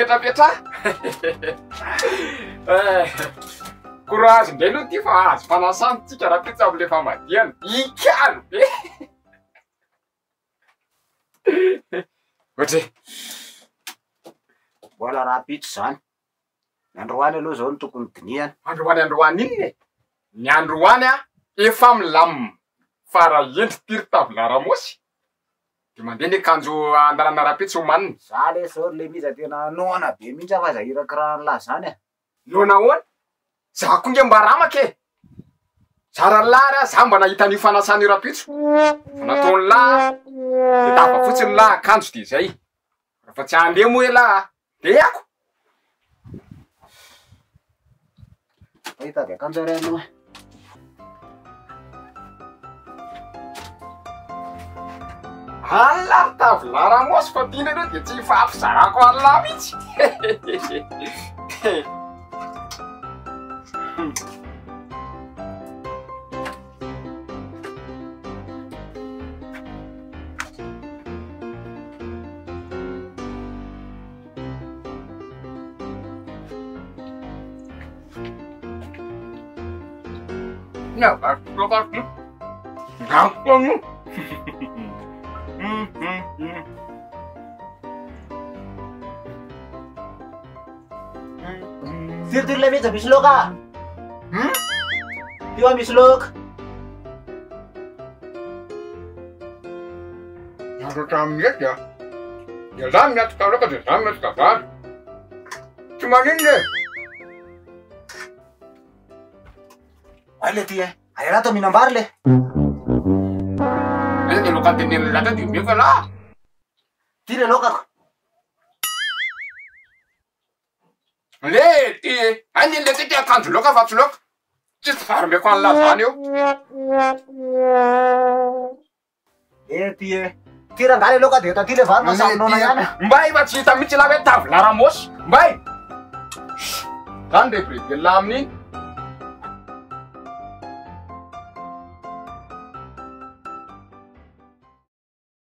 mipetrapetra. Courage indray aloha ty fa azo fanasantsika raha pitsy am'le famadiana. Ikalo be. Ohatry. Mbola raha pitsy zany. Ny androany aloha zao no tokony dinihana. Androany inona e? Ny androany efa milamina. Fa raha endry tiry tavy laramosy. De mandeha ny akanjo andalana rapitsy homanina. Za le zao le miza tena noana be mihitsy afa zahiraka raha ny lahy zany a. Noana ahoana? Za koa nge mba ramake. Zara lara za mba nahita ny fanasany rapitso. Fa nataony lahy. De tava fotsiny lahy akanjo de zay. Rehefa tsy handeha moa e lahy. De ako. Ahitavy akanjo ray aloha. Ala tavy laramosy fa tiana aloha de tsy fampizarako an'lahy mihitsy. Não, vai provar aqui. Não, como? Tir le mihitsy misy loka. Io misy loka. Nandro tamin'eky a. De za miatrika loka de za miatrika vary. Tsy maninona e. Ay le ty e. Ay raha to mihinam-bary le. Io loka teneniny laha de meko lahy. Ty le lokako. Le ty e. Any le ty akanjo loka fa tsy loka. Tsisy vary meko an'lahy zany eo. Ty e. Ty rangaly loka de eto ty le vary masaminona ihany. Mbay fa tsy hita mihitsy laha hoe tavy laramosy. Mbay. Zany de privelona amin'iny.